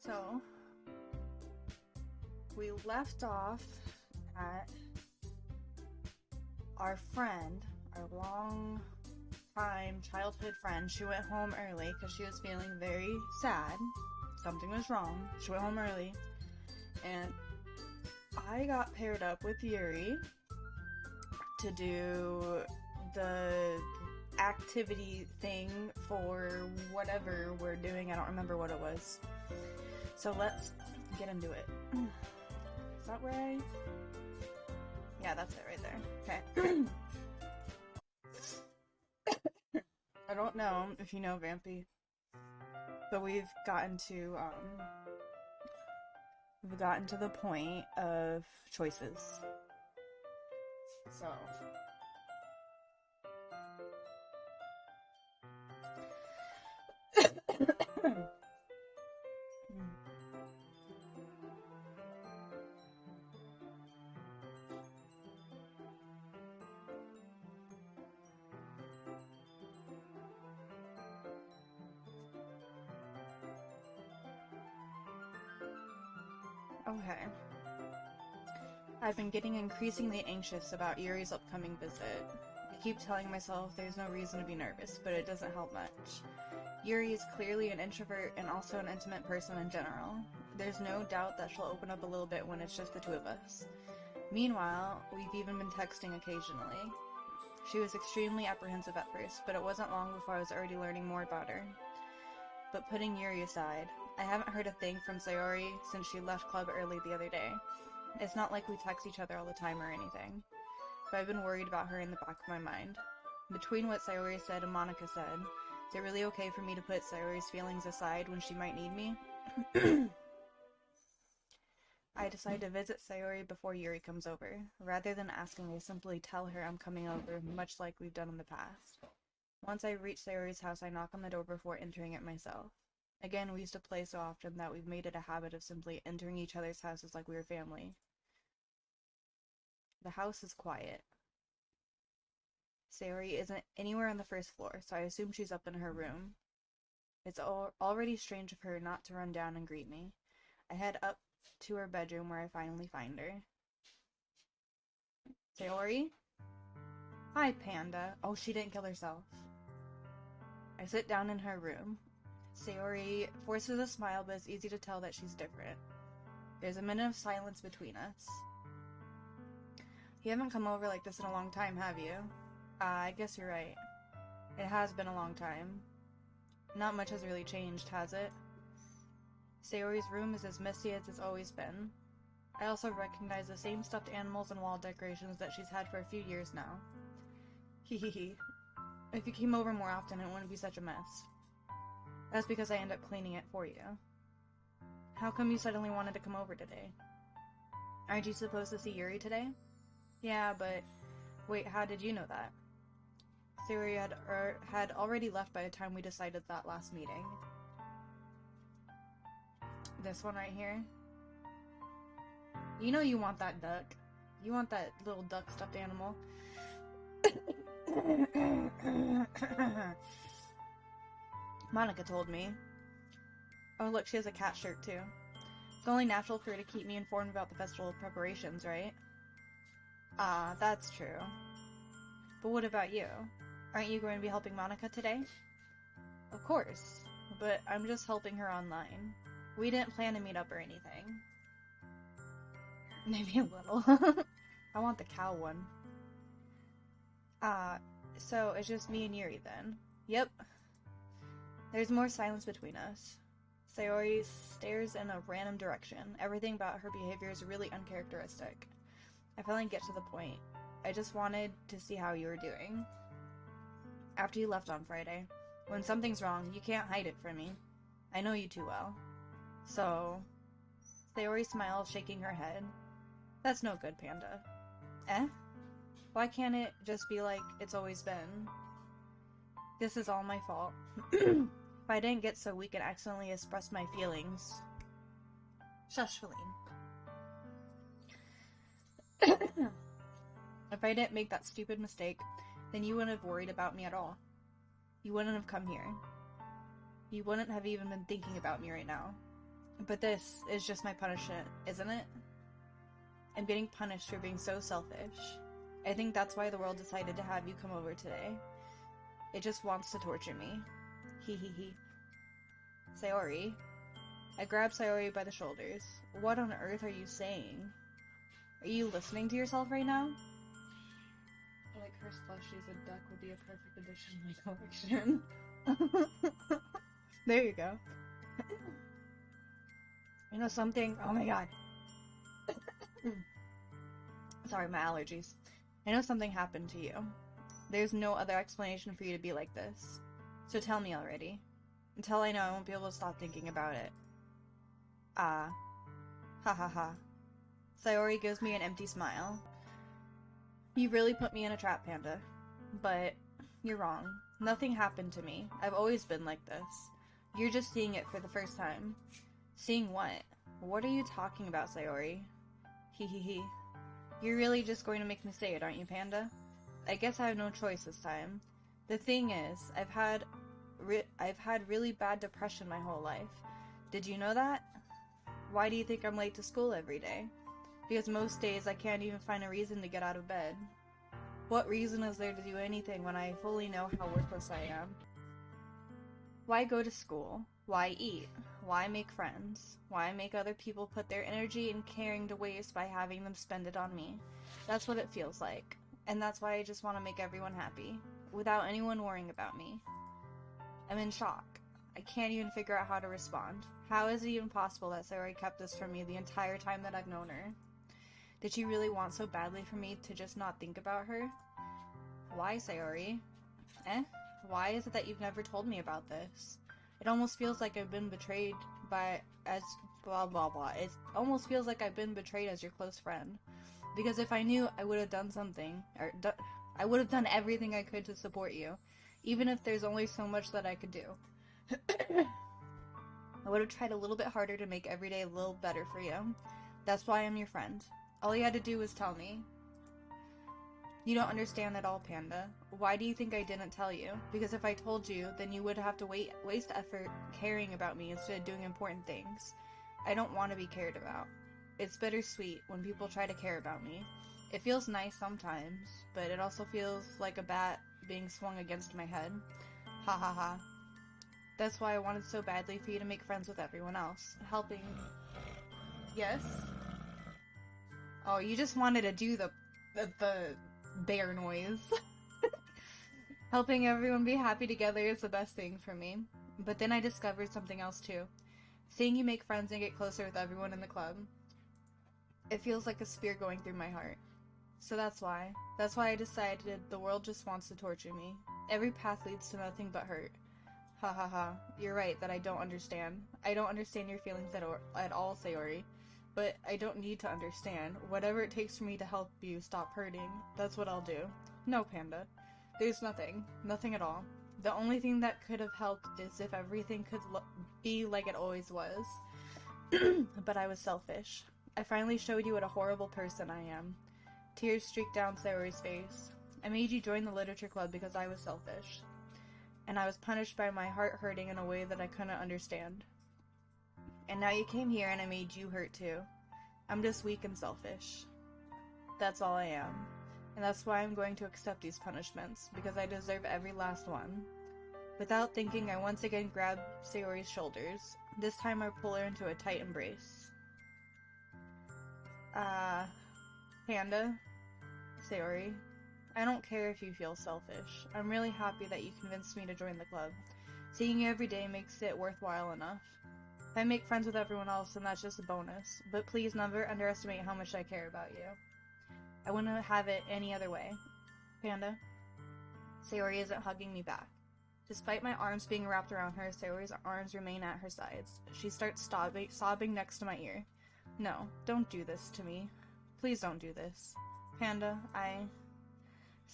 So, we left off at our friend, our long time childhood friend. She went home early because she was feeling very sad. Something was wrong. She went home early. And I got paired up with Yuri to do the activity thing for whatever we're doing. I don't remember what it was. So let's get into it. Is that right? Yeah, that's it right there. Okay. I don't know if you know Vampy, but we've gotten to the point of choices. So okay. I've been getting increasingly anxious about Yuri's upcoming visit. I keep telling myself there's no reason to be nervous, but it doesn't help much. Yuri is clearly an introvert and also an intimate person in general. There's no doubt that she'll open up a little bit when it's just the two of us. Meanwhile, we've even been texting occasionally. She was extremely apprehensive at first, but it wasn't long before I was already learning more about her. But putting Yuri aside, I haven't heard a thing from Sayori since she left club early the other day. It's not like we text each other all the time or anything, but I've been worried about her in the back of my mind. Between what Sayori said and Monica said, is it really okay for me to put Sayori's feelings aside when she might need me? I decide to visit Sayori before Yuri comes over. Rather than asking, I simply tell her I'm coming over, much like we've done in the past. Once I reach Sayori's house, I knock on the door before entering it myself. Again, we used to play so often that we've made it a habit of simply entering each other's houses like we were family. The house is quiet. Sayori isn't anywhere on the first floor, so I assume she's up in her room. It's already strange of her not to run down and greet me. I head up to her bedroom where I finally find her. Sayori? Hi, Panda. Oh, she didn't kill herself. I sit down in her room. Sayori forces a smile, but it's easy to tell that she's different. There's a minute of silence between us. You haven't come over like this in a long time, have you? I guess you're right. It has been a long time. Not much has really changed, has it? Sayori's room is as messy as it's always been. I also recognize the same stuffed animals and wall decorations that she's had for a few years now. Hehehe. If you came over more often, it wouldn't be such a mess. That's because I end up cleaning it for you. How come you suddenly wanted to come over today? Aren't you supposed to see Yuri today? Yeah, but... Wait, how did you know that? Sayori had already left by the time we decided that last meeting. This one right here? You know you want that duck. You want that little duck stuffed animal. Monica told me. Oh look, she has a cat shirt too. It's only natural for her to keep me informed about the festival preparations, right? Ah, that's true. But what about you? Aren't you going to be helping Monica today? Of course, but I'm just helping her online. We didn't plan to meet up or anything. Maybe a little. I want the cow one. So it's just me and Yuri then? Yep. There's more silence between us. Sayori stares in a random direction. Everything about her behavior is really uncharacteristic. I finally get to the point. I just wanted to see how you were doing. After you left on Friday. When something's wrong, you can't hide it from me. I know you too well. So... Sayori smiles, shaking her head. That's no good, Panda. Eh? Why can't it just be like it's always been? This is all my fault. If I didn't get so weak and accidentally express my feelings... Shush, Feline. If I didn't make that stupid mistake, then you wouldn't have worried about me at all. You wouldn't have come here. You wouldn't have even been thinking about me right now. But this is just my punishment, isn't it? I'm getting punished for being so selfish. I think that's why the world decided to have you come over today. It just wants to torture me. Hee hee hee. Sayori. I grab Sayori by the shoulders. What on earth are you saying? Are you listening to yourself right now? Like her slushies, a duck would be a perfect addition to my collection. There you go. You know something? Oh my god. Sorry, my allergies. I know something happened to you. There's no other explanation for you to be like this. So tell me already. Until I know, I won't be able to stop thinking about it. Ah. Ha ha ha. Sayori gives me an empty smile. You really put me in a trap, Panda. But you're wrong. Nothing happened to me. I've always been like this. You're just seeing it for the first time. Seeing what? What are you talking about, Sayori? Hee hee hee. You're really just going to make me say it, aren't you, Panda? I guess I have no choice this time. The thing is, I've had really bad depression my whole life. Did you know that? Why do you think I'm late to school every day? Because most days I can't even find a reason to get out of bed. What reason is there to do anything when I fully know how worthless I am? Why go to school? Why eat? Why make friends? Why make other people put their energy and caring to waste by having them spend it on me? That's what it feels like. And that's why I just want to make everyone happy, without anyone worrying about me. I'm in shock. I can't even figure out how to respond. How is it even possible that Sayori kept this from me the entire time that I've known her? Did she really want so badly for me to just not think about her? Why, Sayori? Why is it that you've never told me about this? It almost feels like I've been betrayed as blah blah blah. It almost feels like I've been betrayed as your close friend. Because if I knew, I would have done something, I would have done everything I could to support you, even if there's only so much that I could do. I would have tried a little bit harder to make every day a little better for you. That's why I'm your friend. All you had to do was tell me. You don't understand at all, Panda. Why do you think I didn't tell you? Because if I told you, then you would have to waste effort caring about me instead of doing important things. I don't want to be cared about. It's bittersweet when people try to care about me. It feels nice sometimes, but it also feels like a bat being swung against my head. Ha ha ha. That's why I wanted so badly for you to make friends with everyone else. Helping... Yes? Oh, you just wanted to do the bear noise. Helping everyone be happy together is the best thing for me. But then I discovered something else too. Seeing you make friends and get closer with everyone in the club. It feels like a spear going through my heart. So that's why. That's why I decided the world just wants to torture me. Every path leads to nothing but hurt. Ha ha ha. You're right that I don't understand. I don't understand your feelings at all, Sayori. But I don't need to understand. Whatever it takes for me to help you stop hurting, that's what I'll do. No, Panda. There's nothing. Nothing at all. The only thing that could have helped is if everything could be like it always was. But I was selfish. I finally showed you what a horrible person I am. Tears streaked down Sayori's face. I made you join the literature club because I was selfish. And I was punished by my heart hurting in a way that I couldn't understand. And now you came here and I made you hurt too. I'm just weak and selfish. That's all I am. And that's why I'm going to accept these punishments, because I deserve every last one. Without thinking, I once again grab Sayori's shoulders. This time I pull her into a tight embrace. Panda? Sayori? I don't care if you feel selfish. I'm really happy that you convinced me to join the club. Seeing you every day makes it worthwhile enough. If I make friends with everyone else, then that's just a bonus. But please never underestimate how much I care about you. I wouldn't have it any other way. Panda? Sayori isn't hugging me back. Despite my arms being wrapped around her, Sayori's arms remain at her sides. She starts sobbing next to my ear. No, don't do this to me. Please don't do this. Panda,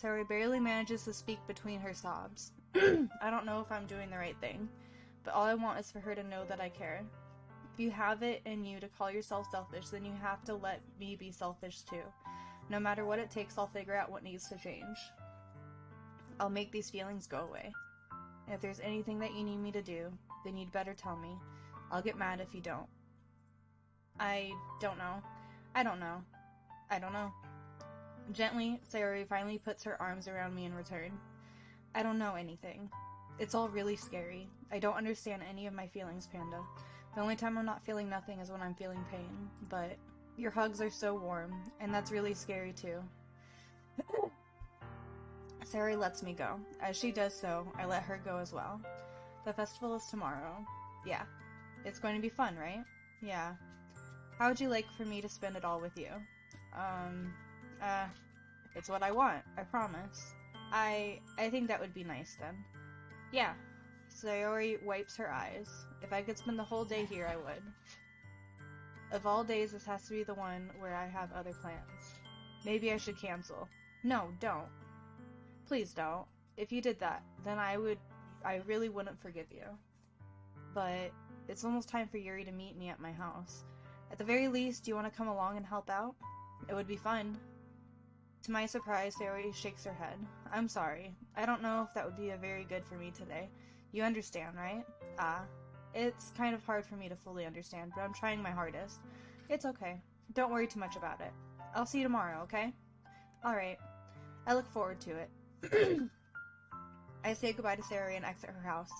Sayori barely manages to speak between her sobs. I don't know if I'm doing the right thing, but all I want is for her to know that I care. If you have it in you to call yourself selfish, then you have to let me be selfish too. No matter what it takes, I'll figure out what needs to change. I'll make these feelings go away. And if there's anything that you need me to do, then you'd better tell me. I'll get mad if you don't. I don't know. I don't know. I don't know. Gently, Sayori finally puts her arms around me in return. I don't know anything. It's all really scary. I don't understand any of my feelings, Panda. The only time I'm not feeling nothing is when I'm feeling pain. But your hugs are so warm, and that's really scary too. Sayori lets me go. As she does so, I let her go as well. The festival is tomorrow. Yeah. It's going to be fun, right? Yeah. How would you like for me to spend it all with you? It's what I want, I promise. I think that would be nice then. Yeah. Sayori wipes her eyes. If I could spend the whole day here, I would. Of all days, this has to be the one where I have other plans. Maybe I should cancel. No, don't. Please don't. If you did that, then I really wouldn't forgive you. But it's almost time for Yuri to meet me at my house. At the very least, do you want to come along and help out? It would be fun. To my surprise, Sayori shakes her head. I'm sorry. I don't know if that would be very good for me today. You understand, right? It's kind of hard for me to fully understand, but I'm trying my hardest. It's okay. Don't worry too much about it. I'll see you tomorrow, okay? Alright. I look forward to it. I say goodbye to Sayori and exit her house.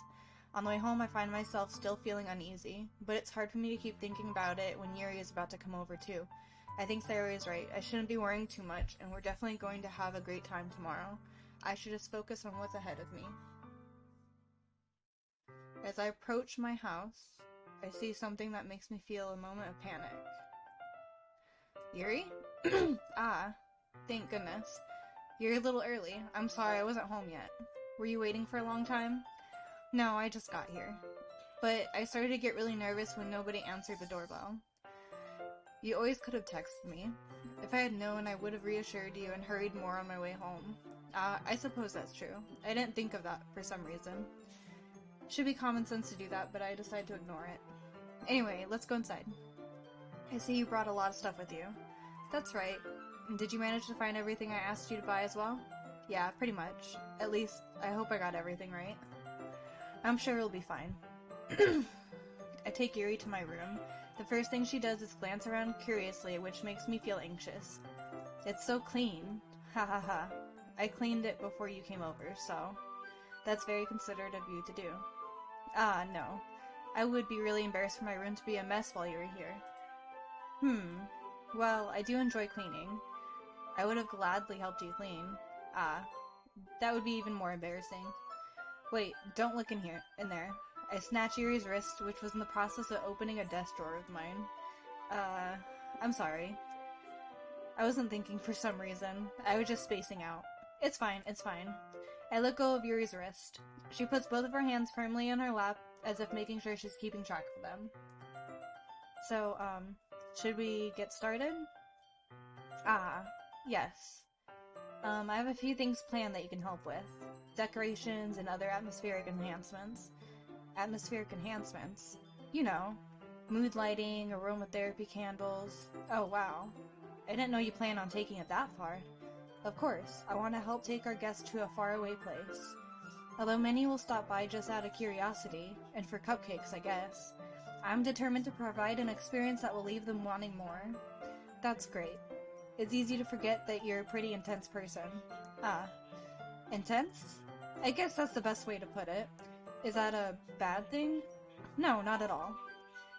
On the way home, I find myself still feeling uneasy, but it's hard for me to keep thinking about it when Yuri is about to come over too. I think Sayori is right. I shouldn't be worrying too much, and we're definitely going to have a great time tomorrow. I should just focus on what's ahead of me. As I approach my house, I see something that makes me feel a moment of panic. Yuri? Thank goodness. You're a little early. I'm sorry I wasn't home yet. Were you waiting for a long time? No, I just got here. But I started to get really nervous when nobody answered the doorbell. You always could have texted me. If I had known, I would have reassured you and hurried more on my way home. I suppose that's true. I didn't think of that for some reason. Should be common sense to do that, but I decided to ignore it. Anyway, let's go inside. I see you brought a lot of stuff with you. That's right. Did you manage to find everything I asked you to buy as well? Yeah, pretty much. At least, I hope I got everything right. I'm sure it'll be fine. I take Yuri to my room. The first thing she does is glance around curiously, which makes me feel anxious. It's so clean. Ha ha ha. I cleaned it before you came over, so that's very considerate of you to do. No. I would be really embarrassed for my room to be a mess while you were here. Well, I do enjoy cleaning. I would have gladly helped you clean. That would be even more embarrassing. Wait, don't look in there. I snatch Yuri's wrist, which was in the process of opening a desk drawer of mine. I'm sorry. I wasn't thinking for some reason. I was just spacing out. It's fine, it's fine. I let go of Yuri's wrist. She puts both of her hands firmly in her lap, as if making sure she's keeping track of them. So, should we get started? Yes. I have a few things planned that you can help with. Decorations and other atmospheric enhancements. Atmospheric enhancements? You know, mood lighting, aromatherapy candles. Oh, wow. I didn't know you planned on taking it that far. Of course, I want to help take our guests to a faraway place. Although many will stop by just out of curiosity, and for cupcakes, I guess, I'm determined to provide an experience that will leave them wanting more. That's great. It's easy to forget that you're a pretty intense person. Intense? I guess that's the best way to put it. Is that a bad thing? No, not at all.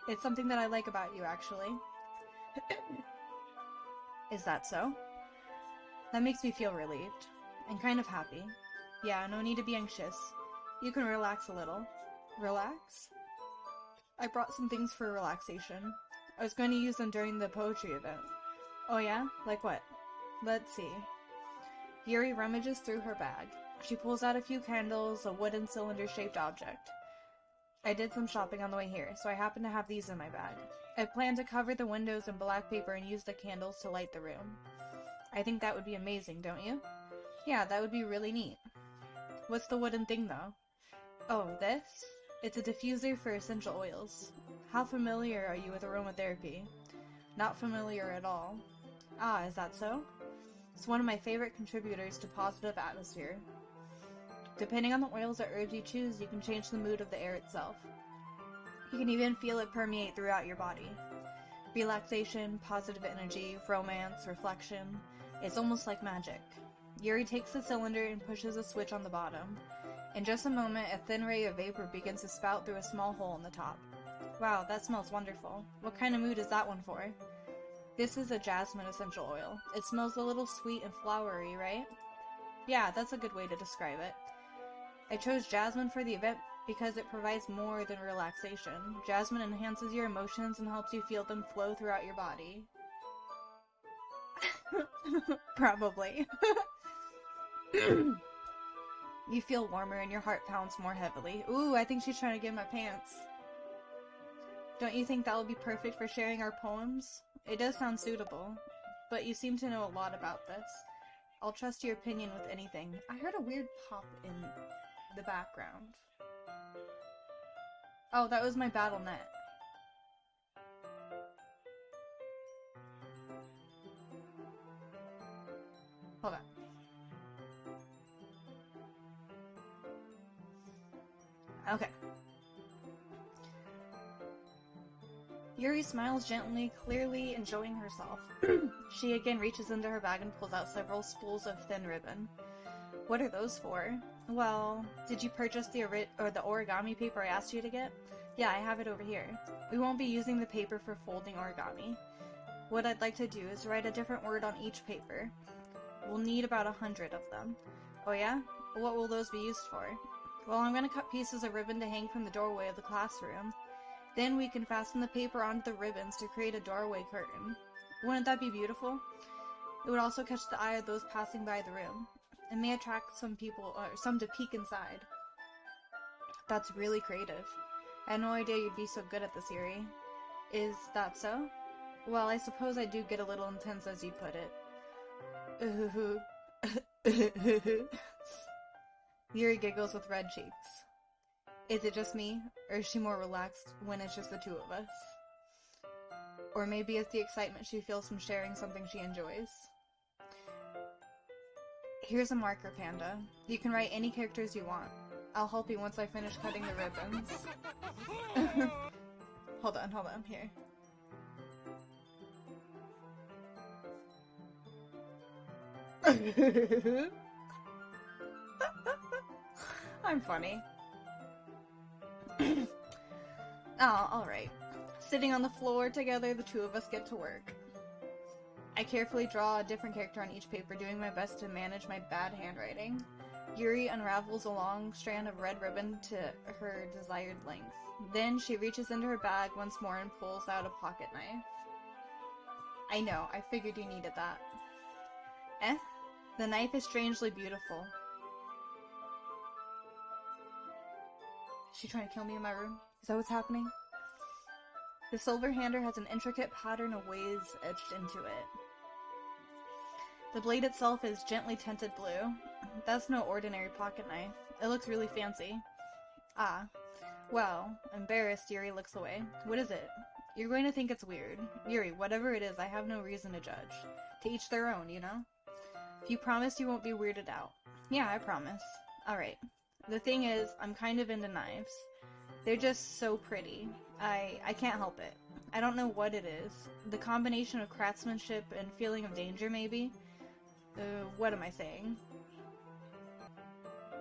It's something that I like about you, actually. Is that so? That makes me feel relieved. And kind of happy. Yeah, no need to be anxious. You can relax a little. Relax? I brought some things for relaxation. I was going to use them during the poetry event. Oh yeah? Like what? Let's see. Yuri rummages through her bag. She pulls out a few candles, a wooden cylinder-shaped object. I did some shopping on the way here, so I happen to have these in my bag. I plan to cover the windows in black paper and use the candles to light the room. I think that would be amazing, don't you? Yeah, that would be really neat. What's the wooden thing, though? Oh, this? It's a diffuser for essential oils. How familiar are you with aromatherapy? Not familiar at all. Is that so? It's one of my favorite contributors to positive atmosphere. Depending on the oils or herbs you choose, you can change the mood of the air itself. You can even feel it permeate throughout your body. Relaxation, positive energy, romance, reflection. It's almost like magic. Yuri takes the cylinder and pushes a switch on the bottom. In just a moment, a thin ray of vapor begins to spout through a small hole in the top. Wow, that smells wonderful. What kind of mood is that one for? This is a jasmine essential oil. It smells a little sweet and flowery, right? Yeah, that's a good way to describe it. I chose jasmine for the event because it provides more than relaxation. Jasmine enhances your emotions and helps you feel them flow throughout your body. Probably. You feel warmer and your heart pounds more heavily. Ooh, I think she's trying to get in my pants. Don't you think that will be perfect for sharing our poems? It does sound suitable, but you seem to know a lot about this. I'll trust your opinion with anything. I heard a weird pop in the background. Oh, that was my battle net. Hold on. Okay. Yuri smiles gently, clearly enjoying herself. She again reaches into her bag and pulls out several spools of thin ribbon. What are those for? Well, did you purchase the origami paper I asked you to get? Yeah, I have it over here. We won't be using the paper for folding origami. What I'd like to do is write a different word on each paper. We'll need about 100 of them. Oh yeah? What will those be used for? Well, I'm going to cut pieces of ribbon to hang from the doorway of the classroom. Then we can fasten the paper onto the ribbons to create a doorway curtain. Wouldn't that be beautiful? It would also catch the eye of those passing by the room. It may attract some to peek inside. That's really creative. I had no idea you'd be so good at this, Yuri. Is that so? Well, I suppose I do get a little intense as you put it. Yuri giggles with red cheeks. Is it just me, or is she more relaxed when it's just the two of us? Or maybe it's the excitement she feels from sharing something she enjoys. Here's a marker, Panda. You can write any characters you want. I'll help you once I finish cutting the ribbons. Hold on, here. I'm funny. Oh, alright. Sitting on the floor together, the two of us get to work. I carefully draw a different character on each paper, doing my best to manage my bad handwriting. Yuri unravels a long strand of red ribbon to her desired length. Then she reaches into her bag once more and pulls out a pocket knife. I know, I figured you needed that. Eh? The knife is strangely beautiful. Is she trying to kill me in my room? Is that what's happening? The silver hander has an intricate pattern of waves etched into it. The blade itself is gently tinted blue. That's no ordinary pocket knife. It looks really fancy. Ah. Well, embarrassed, Yuri looks away. What is it? You're going to think it's weird. Yuri, whatever it is, I have no reason to judge. To each their own, you know? If you promise you won't be weirded out. Yeah, I promise. Alright. The thing is, I'm kind of into knives. They're just so pretty. I can't help it. I don't know what it is. The combination of craftsmanship and feeling of danger, maybe? What am I saying?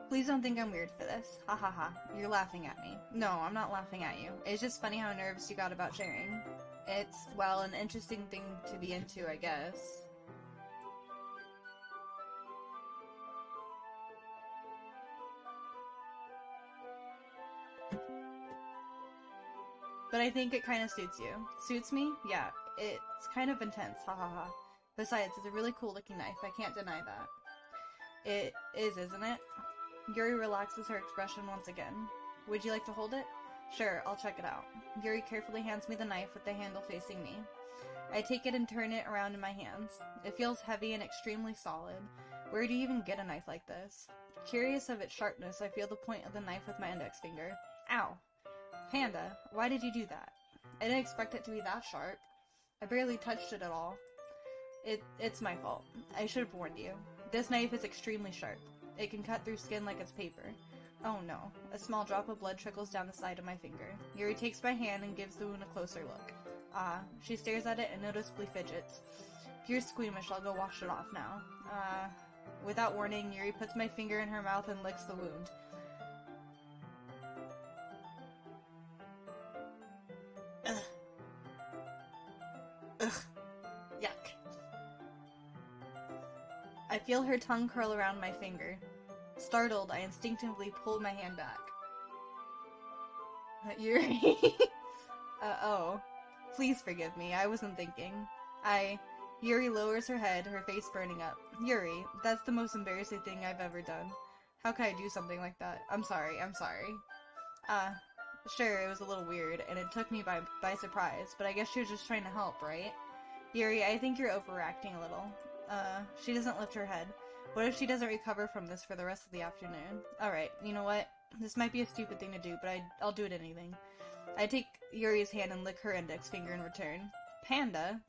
Please don't think I'm weird for this. Ha ha ha. You're laughing at me. No, I'm not laughing at you. It's just funny how nervous you got about sharing. It's, well, an interesting thing to be into, I guess. But I think it kind of suits you. Suits me? Yeah. It's kind of intense. Ha ha ha. Besides, it's a really cool looking knife. I can't deny that. It is, isn't it? Yuri relaxes her expression once again. Would you like to hold it? Sure, I'll check it out. Yuri carefully hands me the knife with the handle facing me. I take it and turn it around in my hands. It feels heavy and extremely solid. Where do you even get a knife like this? Curious of its sharpness, I feel the point of the knife with my index finger. Ow. Panda, why did you do that? I didn't expect it to be that sharp. I barely touched it at all. It's my fault. I should have warned you. This knife is extremely sharp. It can cut through skin like it's paper. Oh no. A small drop of blood trickles down the side of my finger. Yuri takes my hand and gives the wound a closer look. Ah, she stares at it and noticeably fidgets. If you're squeamish, I'll go wash it off now. Without warning, Yuri puts my finger in her mouth and licks the wound. Ugh. Ugh. Yuck. I feel her tongue curl around my finger. Startled, I instinctively pull my hand back. Yuri. Oh. Please forgive me, I wasn't thinking. Yuri lowers her head, her face burning up. Yuri, that's the most embarrassing thing I've ever done. How could I do something like that? I'm sorry. Sure, it was a little weird, and it took me by surprise, but I guess she was just trying to help, right? Yuri, I think you're overreacting a little. She doesn't lift her head. What if she doesn't recover from this for the rest of the afternoon? Alright, you know what? This might be a stupid thing to do, but I'll do it anything. I take Yuri's hand and lick her index finger in return. Panda?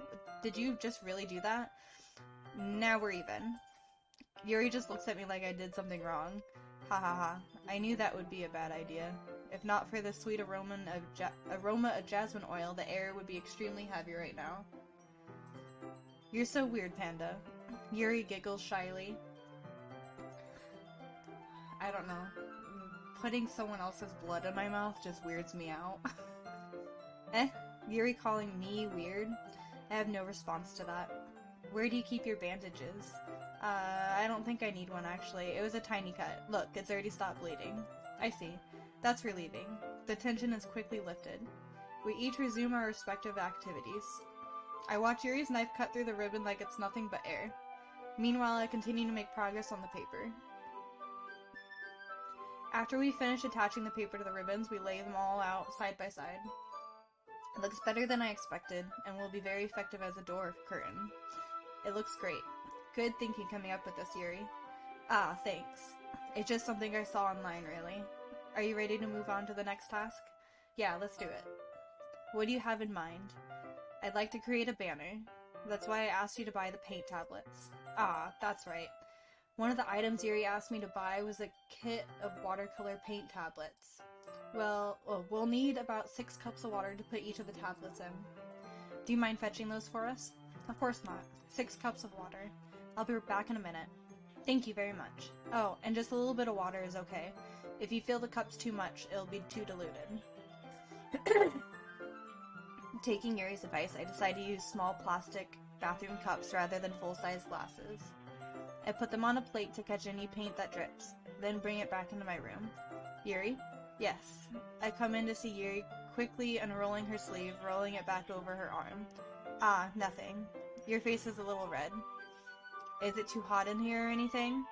Did you just really do that? Now we're even. Yuri just looks at me like I did something wrong. Ha ha ha. I knew that would be a bad idea. If not for the sweet aroma of jasmine oil, the air would be extremely heavy right now. You're so weird, Panda. Yuri giggles shyly. I don't know. Putting someone else's blood in my mouth just weirds me out. Yuri calling me weird? I have no response to that. Where do you keep your bandages? I don't think I need one, actually. It was a tiny cut. Look, it's already stopped bleeding. I see. That's relieving. The tension is quickly lifted. We each resume our respective activities. I watch Yuri's knife cut through the ribbon like it's nothing but air. Meanwhile, I continue to make progress on the paper. After we finish attaching the paper to the ribbons, we lay them all out side by side. It looks better than I expected, and will be very effective as a door curtain. It looks great. Good thinking coming up with this, Yuri. Ah, thanks. It's just something I saw online, really. Are you ready to move on to the next task? Yeah, let's do it. What do you have in mind? I'd like to create a banner. That's why I asked you to buy the paint tablets. Ah, that's right. One of the items Yuri asked me to buy was a kit of watercolor paint tablets. Well, we'll need about 6 cups of water to put each of the tablets in. Do you mind fetching those for us? Of course not. 6 cups of water. I'll be back in a minute. Thank you very much. Oh, and just a little bit of water is okay. If you feel the cup's too much, it'll be too diluted. Taking Yuri's advice, I decide to use small plastic bathroom cups rather than full-size glasses. I put them on a plate to catch any paint that drips, then bring it back into my room. Yuri? Yes. I come in to see Yuri quickly unrolling her sleeve, rolling it back over her arm. Ah, nothing. Your face is a little red. Is it too hot in here or anything?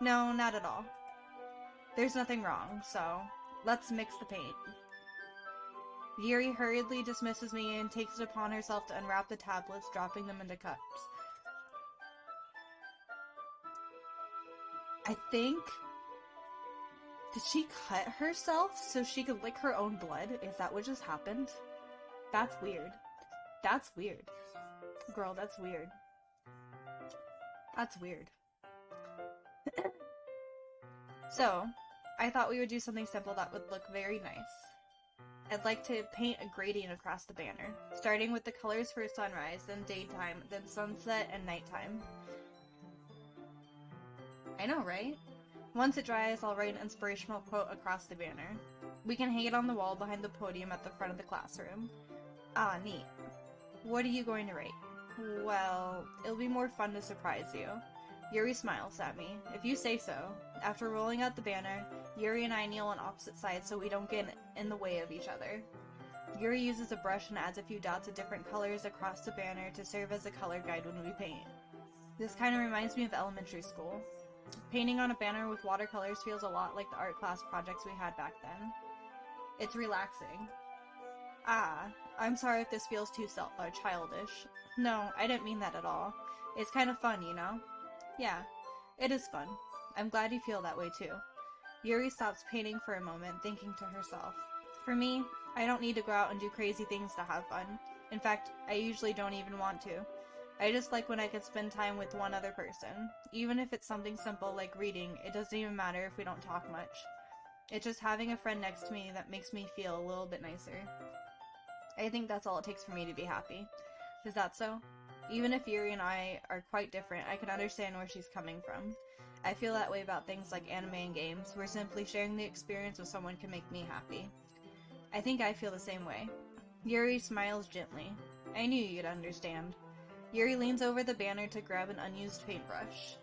No, not at all. There's nothing wrong, so let's mix the paint. Yuri hurriedly dismisses me and takes it upon herself to unwrap the tablets, dropping them into cups. I think... Did she cut herself so she could lick her own blood? Is that what just happened? That's weird. That's weird. Girl, that's weird. That's weird. So, I thought we would do something simple that would look very nice. I'd like to paint a gradient across the banner, starting with the colors for sunrise, then daytime, then sunset, and nighttime. I know, right? Once it dries, I'll write an inspirational quote across the banner. We can hang it on the wall behind the podium at the front of the classroom. Ah, neat. What are you going to write? Well, it'll be more fun to surprise you. Yuri smiles at me. If you say so. After rolling out the banner, Yuri and I kneel on opposite sides so we don't get in the way of each other. Yuri uses a brush and adds a few dots of different colors across the banner to serve as a color guide when we paint. This kind of reminds me of elementary school. Painting on a banner with watercolors feels a lot like the art class projects we had back then. It's relaxing. Ah, I'm sorry if this feels too childish. No, I didn't mean that at all. It's kind of fun, you know? Yeah, it is fun. I'm glad you feel that way too. Yuri stops painting for a moment, thinking to herself. For me, I don't need to go out and do crazy things to have fun. In fact, I usually don't even want to. I just like when I can spend time with one other person. Even if it's something simple like reading, it doesn't even matter if we don't talk much. It's just having a friend next to me that makes me feel a little bit nicer. I think that's all it takes for me to be happy. Is that so? Even if Yuri and I are quite different, I can understand where she's coming from. I feel that way about things like anime and games, where simply sharing the experience with someone can make me happy. I think I feel the same way. Yuri smiles gently. I knew you'd understand. Yuri leans over the banner to grab an unused paintbrush.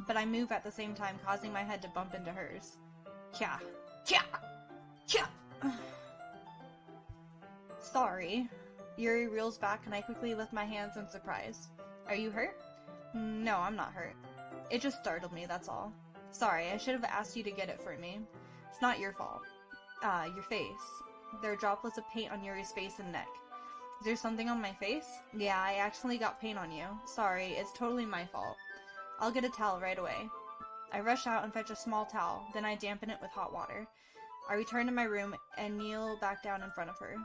But I move at the same time, causing my head to bump into hers. Kya! Kya! Kya! Sorry. Yuri reels back and I quickly lift my hands in surprise. Are you hurt? No, I'm not hurt. It just startled me, that's all. Sorry, I should have asked you to get it for me. It's not your fault. Your face. There are droplets of paint on Yuri's face and neck. Is there something on my face? Yeah, I accidentally got paint on you. Sorry, it's totally my fault. I'll get a towel right away. I rush out and fetch a small towel, then I dampen it with hot water. I return to my room and kneel back down in front of her.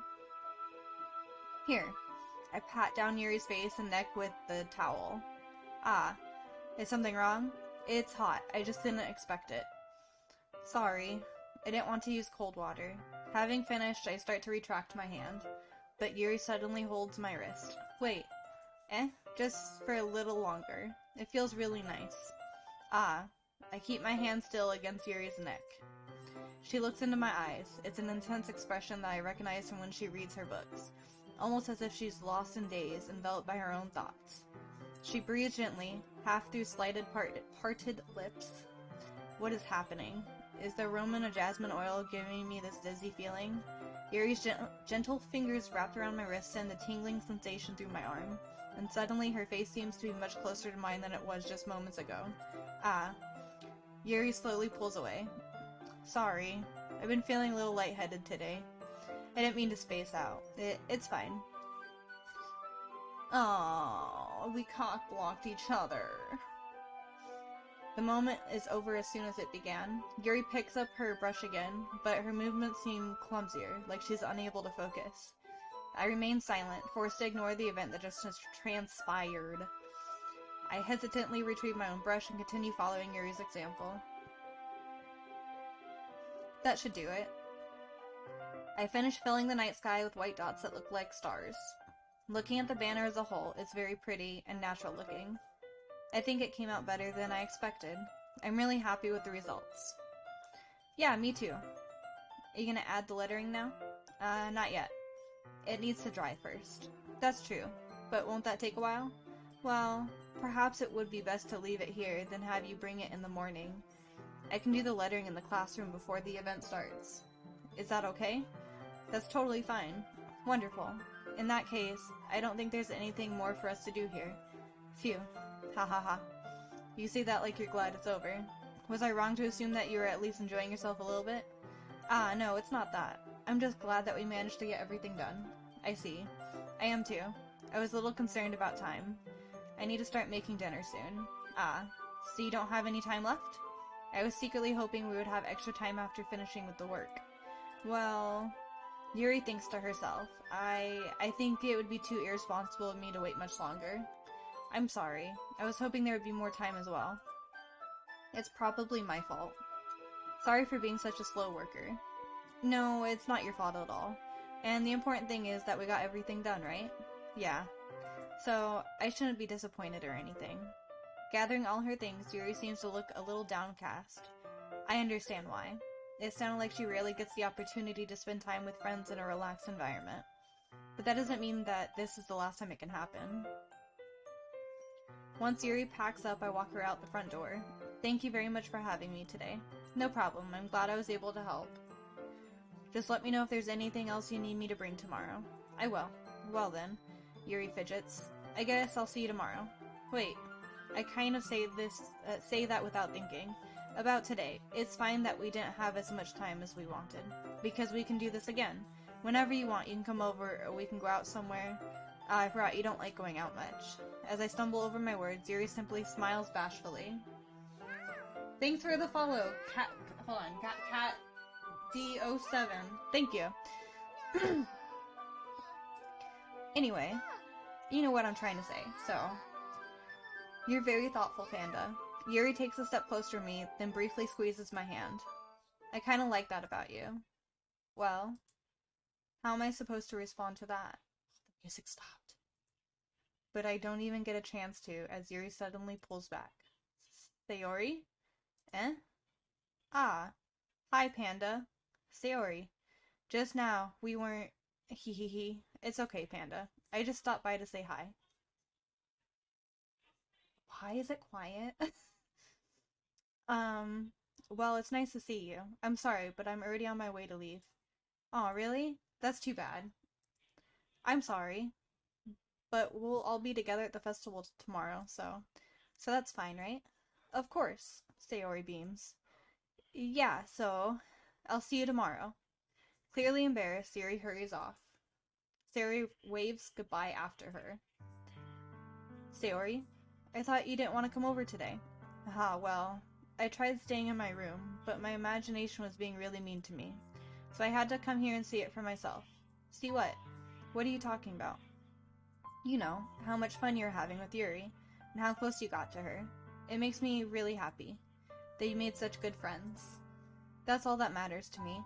Here. I pat down Yuri's face and neck with the towel. Ah, is something wrong? It's hot. I just didn't expect it. Sorry. I didn't want to use cold water. Having finished, I start to retract my hand. But Yuri suddenly holds my wrist. Wait. Just for a little longer. It feels really nice. Ah. I keep my hand still against Yuri's neck. She looks into my eyes. It's an intense expression that I recognize from when she reads her books. Almost as if she's lost in daze, enveloped by her own thoughts. She breathes gently, half through slighted parted lips. What is happening? Is the aroma of jasmine oil giving me this dizzy feeling? Yuri's gentle fingers wrapped around my wrist send a tingling sensation through my arm, and suddenly her face seems to be much closer to mine than it was just moments ago. Ah. Yuri slowly pulls away. Sorry. I've been feeling a little lightheaded today. I didn't mean to space out. It's fine. Aww, we cock-blocked each other. The moment is over as soon as it began. Yuri picks up her brush again, but her movements seem clumsier, like she's unable to focus. I remain silent, forced to ignore the event that just has transpired. I hesitantly retrieve my own brush and continue following Yuri's example. That should do it. I finish filling the night sky with white dots that look like stars. Looking at the banner as a whole, it's very pretty and natural looking. I think it came out better than I expected. I'm really happy with the results. Yeah, me too. Are you gonna add the lettering now? Not yet. It needs to dry first. That's true, but won't that take a while? Well, perhaps it would be best to leave it here than have you bring it in the morning. I can do the lettering in the classroom before the event starts. Is that okay? That's totally fine. Wonderful. In that case, I don't think there's anything more for us to do here. Phew. Ha ha ha. You say that like you're glad it's over. Was I wrong to assume that you were at least enjoying yourself a little bit? Ah, no, it's not that. I'm just glad that we managed to get everything done. I see. I am too. I was a little concerned about time. I need to start making dinner soon. Ah, so you don't have any time left? I was secretly hoping we would have extra time after finishing with the work. Well, Yuri thinks to herself. I think it would be too irresponsible of me to wait much longer. I'm sorry. I was hoping there would be more time as well. It's probably my fault. Sorry for being such a slow worker. No, it's not your fault at all. And the important thing is that we got everything done, right? Yeah. So, I shouldn't be disappointed or anything. Gathering all her things, Yuri seems to look a little downcast. I understand why. It sounded like she rarely gets the opportunity to spend time with friends in a relaxed environment. But that doesn't mean that this is the last time it can happen. Once Yuri packs up, I walk her out the front door. Thank you very much for having me today. No problem, I'm glad I was able to help. Just let me know if there's anything else you need me to bring tomorrow. I will. Well then, Yuri fidgets. I guess I'll see you tomorrow. Wait, I kind of say that without thinking. About today, it's fine that we didn't have as much time as we wanted, because we can do this again. Whenever you want, you can come over, or we can go out somewhere. I forgot you don't like going out much. As I stumble over my words, Yuri simply smiles bashfully. Thanks for the follow, Cat D07. Thank you. Anyway, you know what I'm trying to say, so. You're very thoughtful, Panda. Yuri takes a step closer to me, then briefly squeezes my hand. I kinda like that about you. Well, How am I supposed to respond to that? The music stopped. But I don't even get a chance to, as Yuri suddenly pulls back. Sayori? Eh? Ah. Hi, Panda. Sayori. Just now, we weren't... Hee hee hee. It's okay, Panda. I just stopped by to say hi. Why is it quiet? um, well, it's nice to see you. I'm sorry, but I'm already on my way to leave. Aw, really? That's too bad. I'm sorry, but we'll all be together at the festival tomorrow, so that's fine, right? Of course, Sayori beams. Yeah, so I'll see you tomorrow. Clearly embarrassed, Sayori hurries off. Sayori waves goodbye after her. Sayori, I thought you didn't want to come over today. Ah, well, I tried staying in my room, but my imagination was being really mean to me. So I had to come here and see it for myself. See what? What are you talking about? You know, how much fun you're having with Yuri, and how close you got to her. It makes me really happy that you made such good friends. That's all that matters to me.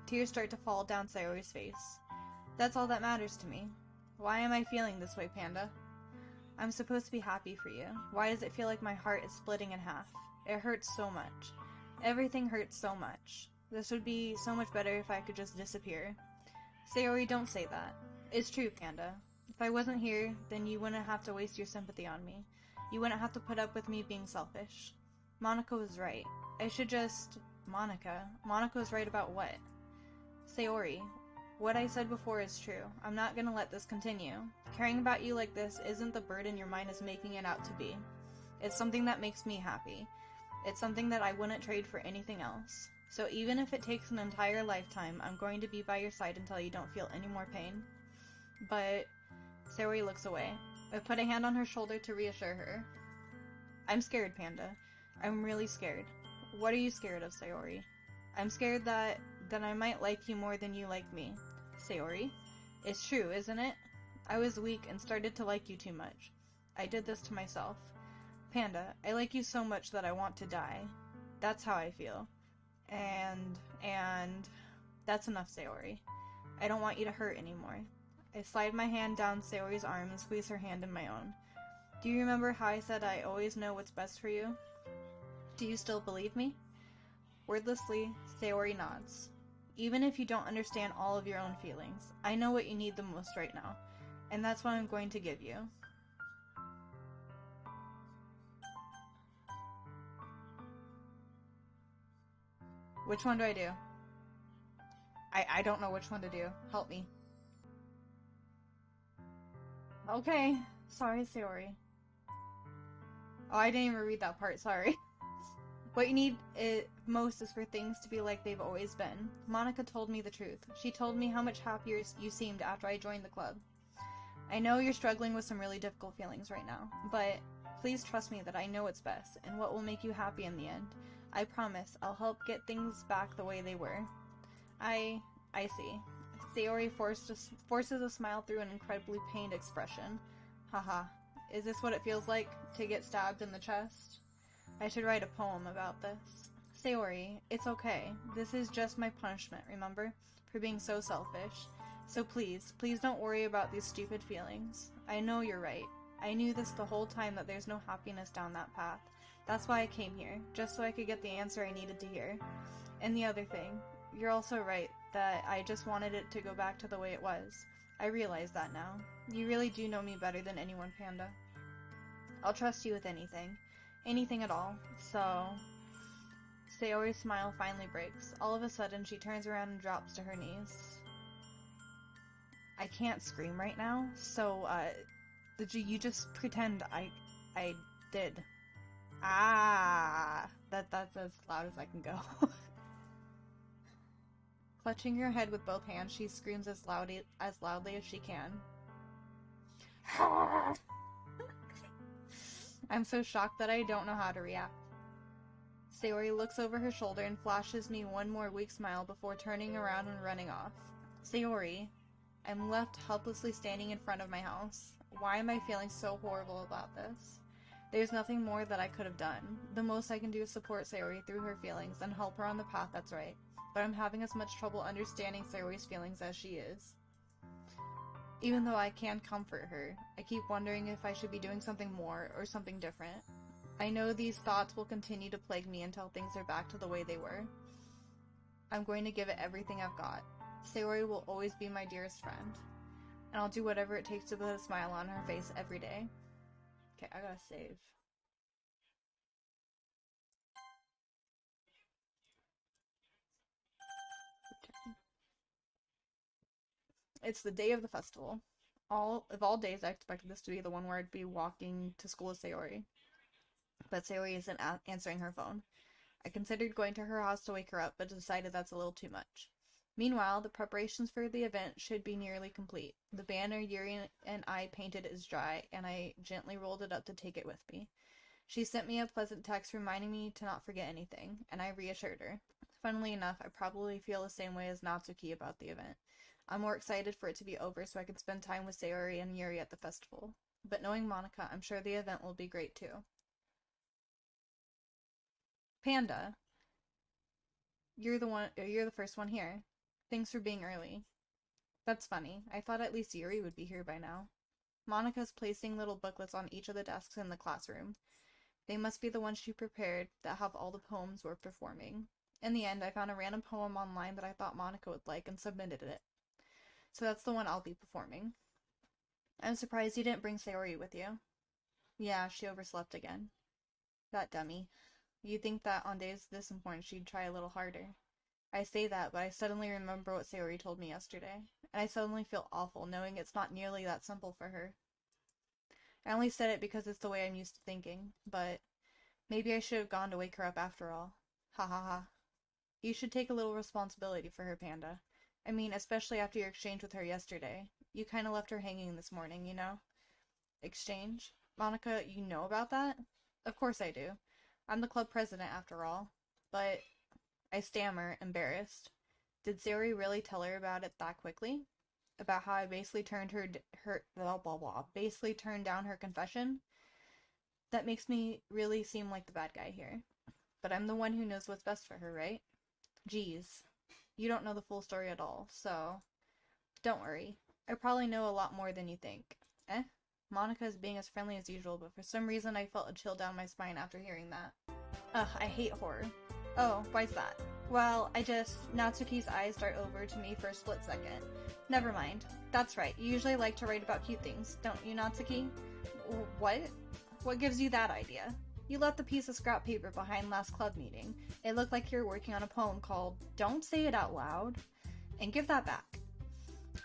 Tears start to fall down Sayori's face. That's all that matters to me. Why am I feeling this way, Panda? I'm supposed to be happy for you. Why does it feel like my heart is splitting in half? It hurts so much. Everything hurts so much. This would be so much better if I could just disappear. Sayori, don't say that. It's true, Panda. If I wasn't here, then you wouldn't have to waste your sympathy on me. You wouldn't have to put up with me being selfish. Monica was right. I should just... Monica? Monica was right about what? Sayori, what I said before is true. I'm not gonna let this continue. Caring about you like this isn't the burden your mind is making it out to be. It's something that makes me happy. It's something that I wouldn't trade for anything else. So even if it takes an entire lifetime, I'm going to be by your side until you don't feel any more pain. But... Sayori looks away. I put a hand on her shoulder to reassure her. I'm scared, Panda. I'm really scared. What are you scared of, Sayori? I'm scared that I might like you more than you like me. Sayori? It's true, isn't it? I was weak and started to like you too much. I did this to myself. Panda, I like you so much that I want to die. That's how I feel. And... That's enough, Sayori. I don't want you to hurt anymore. I slide my hand down Sayori's arm and squeeze her hand in my own. Do you remember how I said I always know what's best for you? Do you still believe me? Wordlessly, Sayori nods. Even if you don't understand all of your own feelings, I know what you need the most right now, and that's what I'm going to give you. Which one do I do? I don't know which one to do. Help me. Okay. Sorry, Sayori. Oh, I didn't even read that part, sorry. What you need most is for things to be like they've always been. Monica told me the truth. She told me how much happier you seemed after I joined the club. I know you're struggling with some really difficult feelings right now, but please trust me that I know what's best and what will make you happy in the end. I promise I'll help get things back the way they were. I see. Sayori forces a smile through an incredibly pained expression. Haha. Is this what it feels like to get stabbed in the chest? I should write a poem about this. Sayori, it's okay. This is just my punishment, remember? For being so selfish. So please, please don't worry about these stupid feelings. I know you're right. I knew this the whole time that there's no happiness down that path. That's why I came here, just so I could get the answer I needed to hear. And the other thing, you're also right that I just wanted it to go back to the way it was. I realize that now. You really do know me better than anyone, Panda. I'll trust you with anything. Anything at all. So... Sayori's smile finally breaks. All of a sudden, she turns around and drops to her knees. I can't scream right now, so, you just pretend I did. Ah! That's as loud as I can go. Clutching her head with both hands, she screams as loudly as she can. I'm so shocked that I don't know how to react. Sayori looks over her shoulder and flashes me one more weak smile before turning around and running off. Sayori, I'm left helplessly standing in front of my house. Why am I feeling so horrible about this? There's nothing more that I could have done. The most I can do is support Sayori through her feelings and help her on the path that's right. But I'm having as much trouble understanding Sayori's feelings as she is. Even though I can comfort her, I keep wondering if I should be doing something more or something different. I know these thoughts will continue to plague me until things are back to the way they were. I'm going to give it everything I've got. Sayori will always be my dearest friend. And I'll do whatever it takes to put a smile on her face every day. Okay, I gotta save. It's the day of the festival. Of all days, I expected this to be the one where I'd be walking to school with Sayori. But Sayori isn't answering her phone. I considered going to her house to wake her up, but decided that's a little too much. Meanwhile, the preparations for the event should be nearly complete. The banner Yuri and I painted is dry, and I gently rolled it up to take it with me. She sent me a pleasant text reminding me to not forget anything, and I reassured her. Funnily enough, I probably feel the same way as Natsuki about the event. I'm more excited for it to be over so I can spend time with Sayori and Yuri at the festival. But knowing Monica, I'm sure the event will be great too. Panda, you're the first one here. Thanks for being early. That's funny. I thought at least Yuri would be here by now. Monica's placing little booklets on each of the desks in the classroom. They must be the ones she prepared that have all the poems we're performing. In the end, I found a random poem online that I thought Monica would like and submitted it. So that's the one I'll be performing. I'm surprised you didn't bring Sayori with you. Yeah, she overslept again. That dummy. You'd think that on days this important she'd try a little harder. I say that, but I suddenly remember what Sayori told me yesterday, and I suddenly feel awful knowing it's not nearly that simple for her. I only said it because it's the way I'm used to thinking, but maybe I should have gone to wake her up after all. Ha ha ha. You should take a little responsibility for her, Panda. I mean, especially after your exchange with her yesterday. You kinda left her hanging this morning, you know? Exchange? Monica, you know about that? Of course I do. I'm the club president after all. But I stammer, embarrassed. Did Sayori really tell her about it that quickly? About how I basically turned her blah blah blah, basically turned down her confession? That makes me really seem like the bad guy here. But I'm the one who knows what's best for her, right? Geez. You don't know the full story at all, so don't worry. I probably know a lot more than you think. Eh? Monica is being as friendly as usual, but for some reason I felt a chill down my spine after hearing that. Ugh, I hate horror. Oh, why's that? Well, Natsuki's eyes dart over to me for a split second. Never mind. That's right, you usually like to write about cute things, don't you, Natsuki? What? What gives you that idea? You left the piece of scrap paper behind last club meeting. It looked like you were working on a poem called Don't Say It Out Loud. And give that back.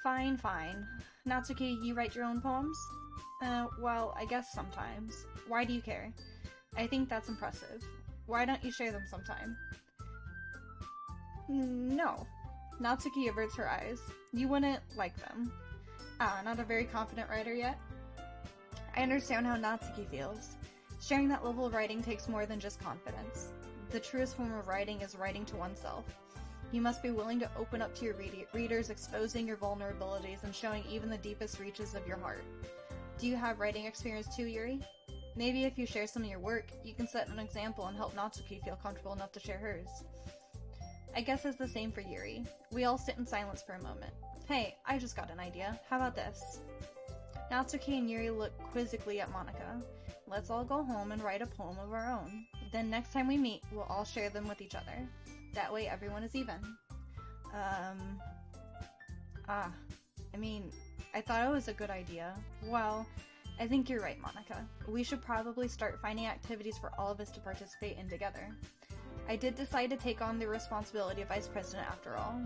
Fine, fine. Natsuki, you write your own poems? Well, I guess sometimes. Why do you care? I think that's impressive. Why don't you share them sometime? No. Natsuki averts her eyes. You wouldn't like them. Ah, not a very confident writer yet? I understand how Natsuki feels. Sharing that level of writing takes more than just confidence. The truest form of writing is writing to oneself. You must be willing to open up to your readers, exposing your vulnerabilities and showing even the deepest reaches of your heart. Do you have writing experience too, Yuri? Maybe if you share some of your work, you can set an example and help Natsuki feel comfortable enough to share hers. I guess it's the same for Yuri. We all sit in silence for a moment. Hey, I just got an idea. How about this? Natsuki and Yuri look quizzically at Monica. Let's all go home and write a poem of our own. Then next time we meet, we'll all share them with each other. That way everyone is even. I thought it was a good idea. Well, I think you're right, Monica. We should probably start finding activities for all of us to participate in together. I did decide to take on the responsibility of vice president after all.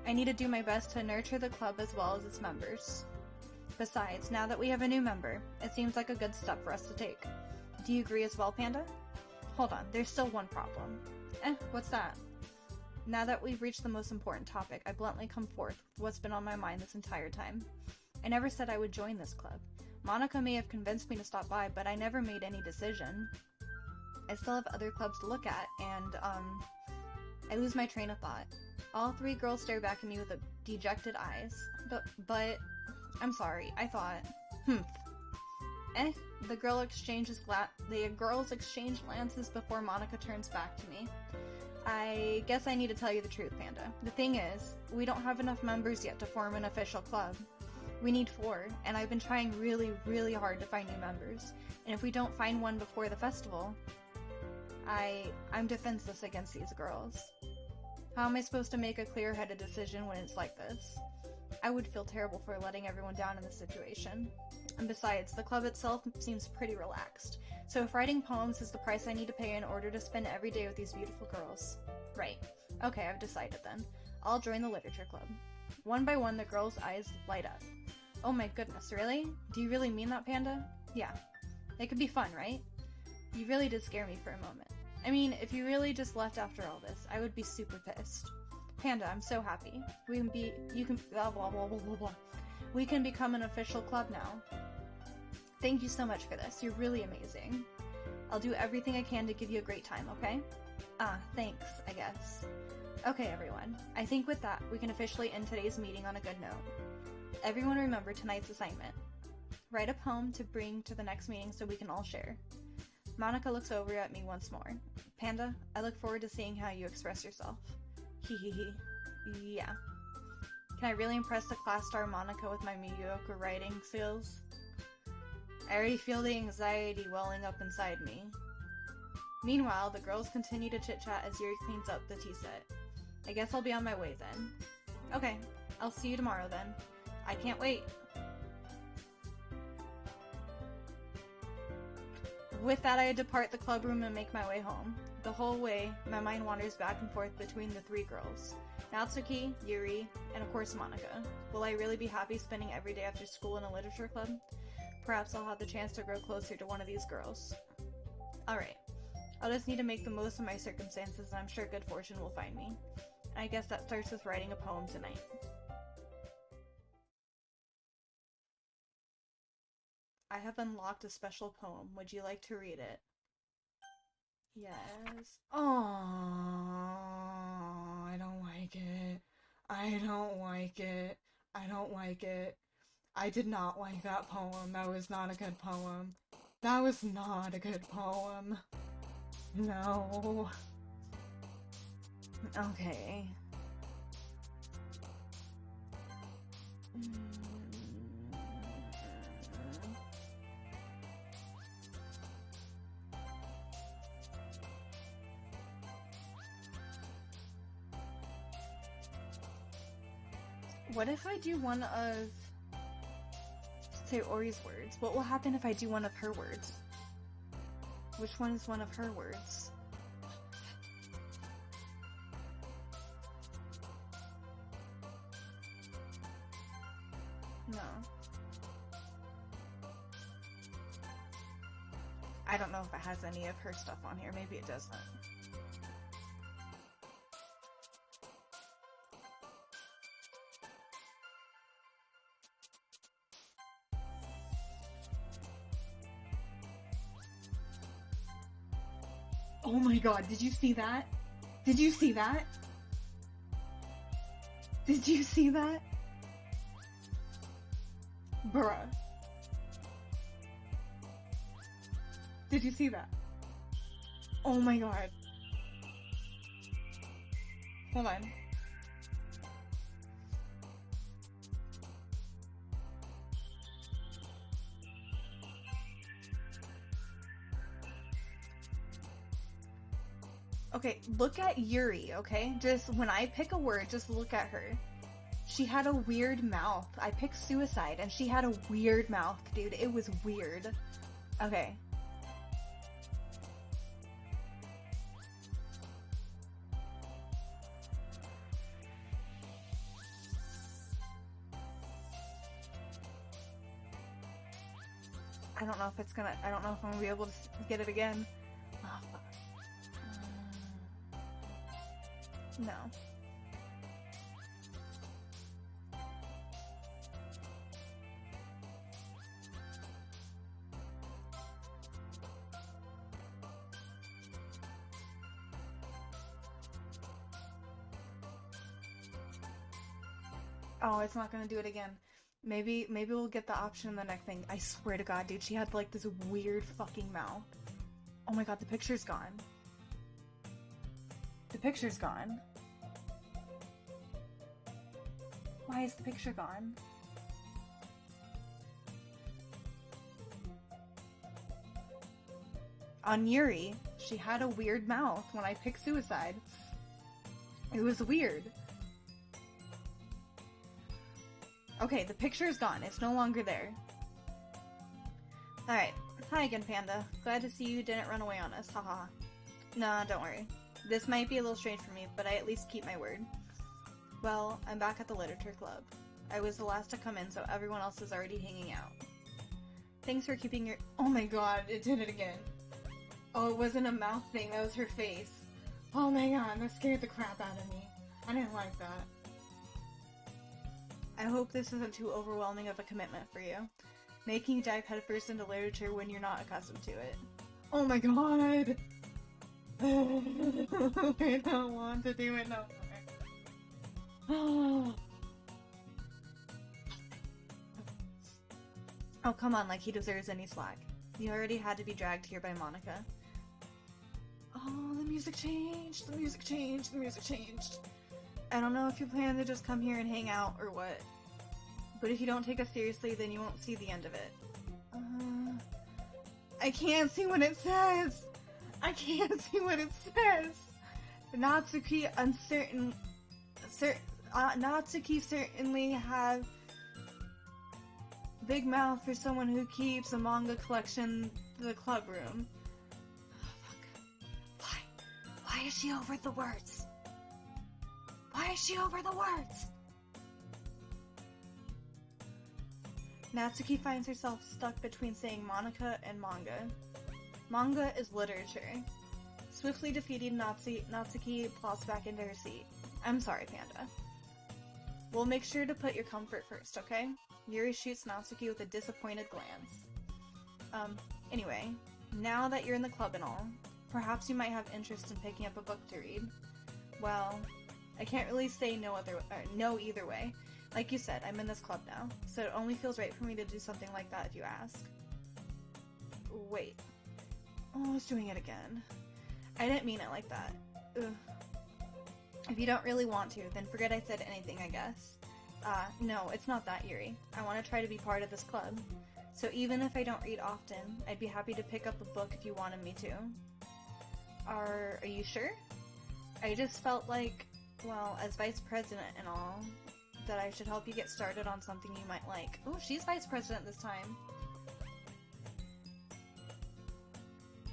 I need to do my best to nurture the club as well as its members. Besides, now that we have a new member, it seems like a good step for us to take. Do you agree as well, Panda? Hold on, there's still one problem. What's that? Now that we've reached the most important topic, I bluntly come forth with what's been on my mind this entire time. I never said I would join this club. Monica may have convinced me to stop by, but I never made any decision. I still have other clubs to look at, and, I lose my train of thought. All three girls stare back at me with dejected eyes. But, I'm sorry, I thought, Eh, the girls exchange glances before Monica turns back to me. I guess I need to tell you the truth, Panda. The thing is, we don't have enough members yet to form an official club. We need 4, and I've been trying really, really hard to find new members. And if we don't find one before the festival, I'm defenseless against these girls. How am I supposed to make a clear-headed decision when it's like this? I would feel terrible for letting everyone down in this situation. And besides, the club itself seems pretty relaxed. So if writing poems is the price I need to pay in order to spend every day with these beautiful girls. Right. Okay, I've decided then. I'll join the literature club. One by one, the girls' eyes light up. Oh my goodness, really? Do you really mean that, Panda? Yeah. It could be fun, right? You really did scare me for a moment. I mean, if you really just left after all this, I would be super pissed. Panda, I'm so happy. Blah, blah, blah, blah, blah, blah. We can become an official club now. Thank you so much for this. You're really amazing. I'll do everything I can to give you a great time, okay? Thanks, I guess. Okay, everyone. I think with that, we can officially end today's meeting on a good note. Everyone remember tonight's assignment. Write a poem to bring to the next meeting so we can all share. Monica looks over at me once more. Panda, I look forward to seeing how you express yourself. Hehehe. Yeah. Can I really impress the class star Monica with my mediocre writing skills? I already feel the anxiety welling up inside me. Meanwhile, the girls continue to chit-chat as Yuri cleans up the tea set. I guess I'll be on my way then. Okay, I'll see you tomorrow then. I can't wait. With that, I depart the club room and make my way home. The whole way, my mind wanders back and forth between the 3 girls. Natsuki, Yuri, and of course Monica. Will I really be happy spending every day after school in a literature club? Perhaps I'll have the chance to grow closer to one of these girls. Alright, I'll just need to make the most of my circumstances and I'm sure good fortune will find me. I guess that starts with writing a poem tonight. I have unlocked a special poem. Would you like to read it? Yes. Oh, I don't like it. I don't like it. I don't like it. I did not like that poem. That was not a good poem. That was not a good poem. No. Okay. What if I do one of Sayori's words? What will happen if I do one of her words? Which one is one of her words? No. I don't know if it has any of her stuff on here. Maybe it doesn't. Oh my god, did you see that? Did you see that? Did you see that? Bruh. Did you see that? Oh my god. Hold on. Okay, look at Yuri, okay? Just, when I pick a word, just look at her. She had a weird mouth. I picked suicide, and she had a weird mouth, dude. It was weird. Okay. I don't know if it's gonna, I don't know if I'm gonna be able to get it again. Oh, fuck. No. Oh, it's not gonna do it again. Maybe we'll get the option in the next thing. I swear to God, dude, she had like this weird fucking mouth. Oh my God, the picture's gone. The picture's gone. Why is the picture gone? On Yuri, she had a weird mouth when I picked Suicide. It was weird. Okay, the picture's gone. It's no longer there. Alright. Hi again, Panda. Glad to see you didn't run away on us. Haha. Nah, don't worry. This might be a little strange for me, but I at least keep my word. Well, I'm back at the Literature Club. I was the last to come in, so everyone else is already hanging out. Thanks for keeping your— Oh my God, it did it again. Oh, it wasn't a mouth thing, that was her face. Oh my God, that scared the crap out of me. I didn't like that. I hope this isn't too overwhelming of a commitment for you. Making you dive headfirst into literature when you're not accustomed to it. Oh my God! I don't want to do it no more. Oh, come on, like he deserves any slack. You already had to be dragged here by Monica. Oh, the music changed, the music changed, the music changed. I don't know if you plan to just come here and hang out or what. But if you don't take us seriously, then you won't see the end of it. I can't see what it says! I can't see what it says! Natsuki Natsuki certainly have big mouth for someone who keeps a manga collection in the club room. Oh, fuck. Why is she over the words? Why is she over the words? Natsuki finds herself stuck between saying Monica and manga. Manga is literature. Swiftly defeating Natsuki plops back into her seat. I'm sorry, Panda. We'll make sure to put your comfort first, okay? Yuri shoots Natsuki with a disappointed glance. Anyway, now that you're in the club and all, perhaps you might have interest in picking up a book to read. Well, I can't really say no either way. Like you said, I'm in this club now, so it only feels right for me to do something like that if you ask. Wait. Oh, I was doing it again. I didn't mean it like that. Ugh. If you don't really want to, then forget I said anything, I guess. No, it's not that, Yuri. I want to try to be part of this club. So even if I don't read often, I'd be happy to pick up a book if you wanted me to. Are you sure? I just felt like, well, as vice president and all, that I should help you get started on something you might like. Oh, she's vice president this time.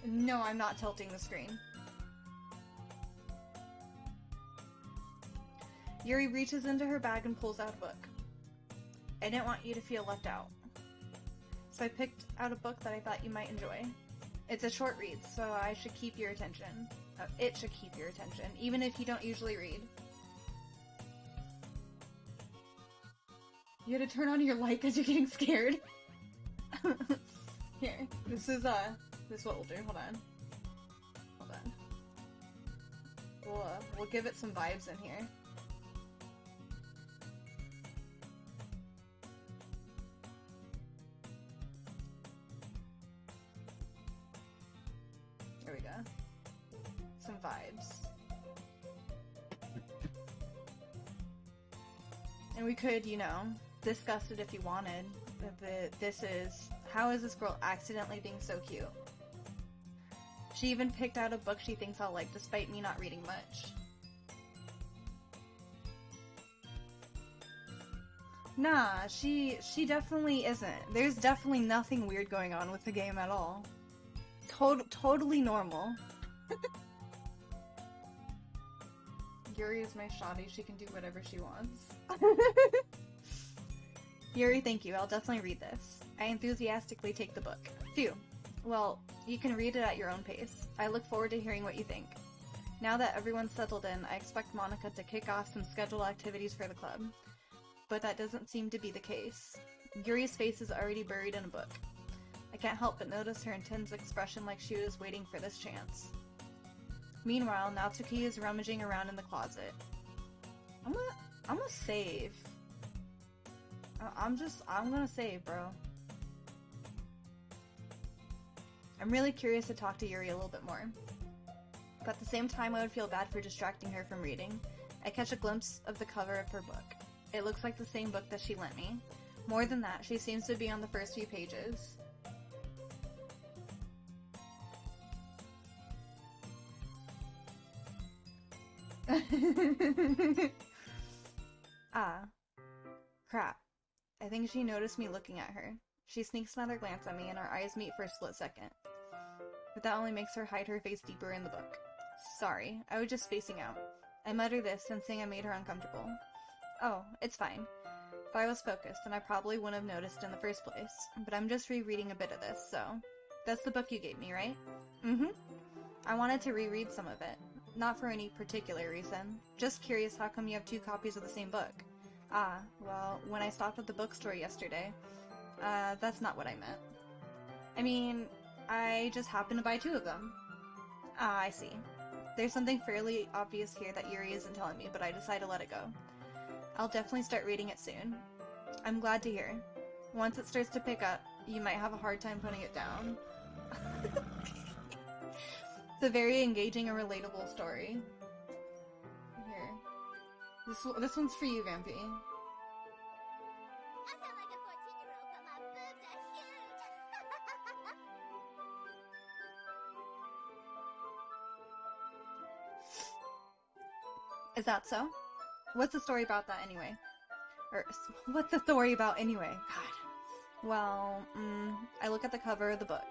No, I'm not tilting the screen. Yuri reaches into her bag and pulls out a book. I didn't want you to feel left out. So I picked out a book that I thought you might enjoy. It's a short read, so I should keep your attention. It should keep your attention, even if you don't usually read. You had to turn on your light because you're getting scared. Here, this is what we'll do. Hold on. We'll give it some vibes in here. There we go. Some vibes. And we could, you know, discuss it if you wanted. How is this girl accidentally being so cute? She even picked out a book she thinks I'll like, despite me not reading much. Nah, she definitely isn't. There's definitely nothing weird going on with the game at all. Totally normal. Yuri is my shawty, she can do whatever she wants. Yuri, thank you, I'll definitely read this. I enthusiastically take the book. Phew. Well, you can read it at your own pace. I look forward to hearing what you think. Now that everyone's settled in, I expect Monica to kick off some scheduled activities for the club. But that doesn't seem to be the case. Yuri's face is already buried in a book. I can't help but notice her intense expression like she was waiting for this chance. Meanwhile, Natsuki is rummaging around in the closet. I'm gonna save. I'm gonna say, bro. I'm really curious to talk to Yuri a little bit more. But at the same time, I would feel bad for distracting her from reading. I catch a glimpse of the cover of her book. It looks like the same book that she lent me. More than that, she seems to be on the first few pages. Ah. Crap. I think she noticed me looking at her. She sneaks another glance at me and our eyes meet for a split second. But that only makes her hide her face deeper in the book. Sorry, I was just spacing out. I mutter this, sensing I made her uncomfortable. Oh, it's fine. If I was focused, then I probably wouldn't have noticed in the first place. But I'm just rereading a bit of this, so... That's the book you gave me, right? Mm-hmm. I wanted to reread some of it. Not for any particular reason. Just curious how come you have 2 copies of the same book. Ah, well, when I stopped at the bookstore yesterday, that's not what I meant. I mean, I just happened to buy 2 of them. Ah, I see. There's something fairly obvious here that Yuri isn't telling me, but I decide to let it go. I'll definitely start reading it soon. I'm glad to hear. Once it starts to pick up, you might have a hard time putting it down. It's a very engaging and relatable story. Here. This one's for you, Vampy. I sound like a 14-year-old, but my boobs are huge! Is that so? What's the story about that anyway? Or, what's the story about anyway? God. Well, I look at the cover of the book.